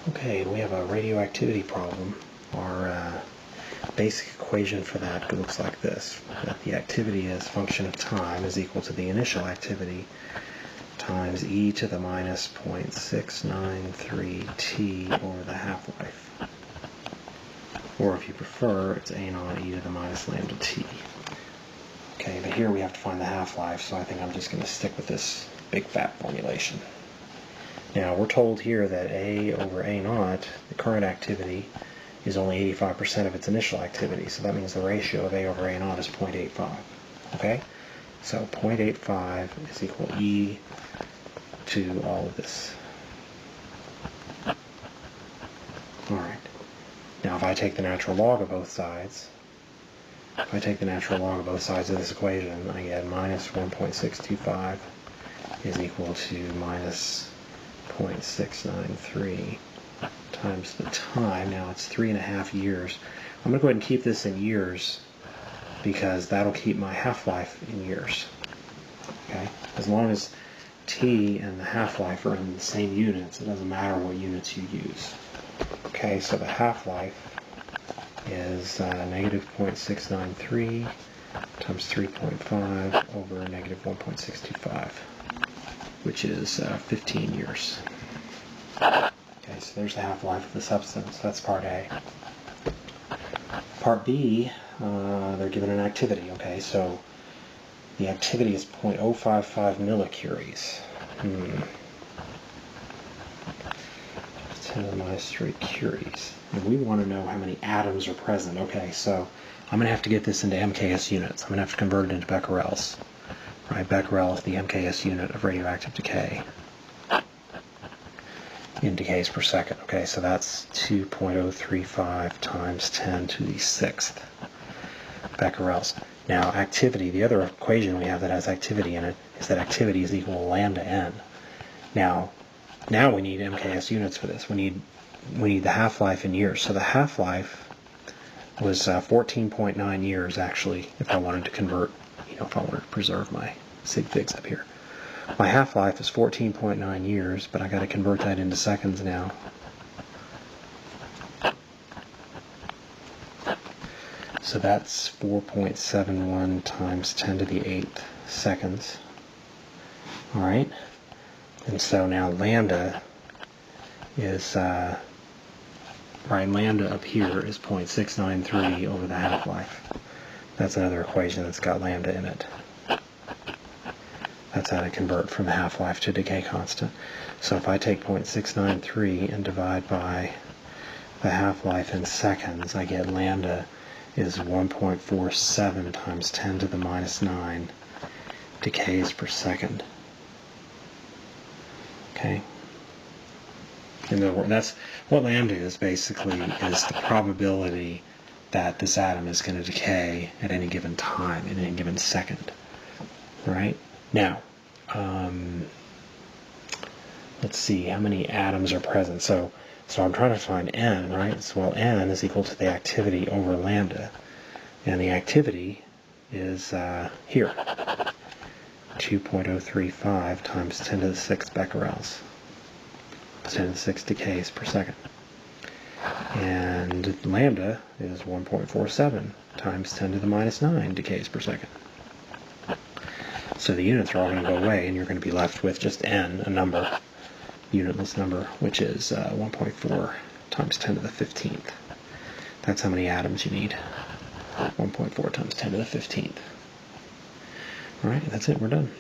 Okay, we have a radioactivity problem. Our basic equation for that looks like this. That the activity as a function of time is equal to the initial activity times e to the minus 0.693 t over the half-life. Or if you prefer, it's a naught e to the minus lambda t. Okay, but here we have to find the half-life, so I think I'm just going to stick with this big fat formulation. Now, we're told here that A over A naught, the current activity, is only 85% of its initial activity. So that means the ratio of A over A naught is 0.85. Okay? So 0.85 is equal E to all of this. Alright. Now, if I take the natural log of both sides, of this equation, I get minus 1.625 is equal to minus 0.693 times the time. Now it's 3.5 years. I'm going to go ahead and keep this in years because that'll keep my half-life in years. Okay? As long as t and the half-life are in the same units, it doesn't matter what units you use. Okay, so the half-life is negative 0.693 times 3.5 over negative 1.625. which is 15 years. Okay, so there's the half-life of the substance. That's part A. Part B, they're given an activity. Okay, so the activity is 0.055 millicuries. 10 to the minus 3 curies. And we want to know how many atoms are present. Okay, so I'm going to have to get this into MKS units. I'm going to have to convert it into becquerels. Right, becquerel is the MKS unit of radioactive decay in decays per second. Okay, so that's 2.035 times 10 to the 6th becquerels. Now, activity, the other equation we have that has activity in it is that activity is equal to lambda n. Now we need MKS units for this. We need the half-life in years. So the half-life was 14.9 years, actually, if I wanted to convert, if I wanted to preserve my sig figs up here. My half-life is 14.9 years, but I got to convert that into seconds now. So that's 4.71 times 10 to the 8th seconds. All right? And so now lambda is, lambda up here is 0.693 over the half-life. That's another equation that's got lambda in it. That's how to convert from the half-life to decay constant. So if I take 0.693 and divide by the half-life in seconds, I get lambda is 1.47 times 10 to the minus 9 decays per second. Okay? In other words, that's what lambda is basically, is the probability that this atom is going to decay at any given time, in any given second. Right? Now, let's see how many atoms are present. So I'm trying to find n, right? So, well, n is equal to the activity over lambda. And the activity is here, 2.035 times 10 to the 6 becquerels. 10 to the 6 decays per second. And lambda is 1.47 times 10 to the minus 9 decays per second. So the units are all going to go away, and you're going to be left with just n, a number, unitless number, which is 1.4 times 10 to the 15th. That's how many atoms you need. 1.4 times 10 to the 15th. All right, that's it. We're done.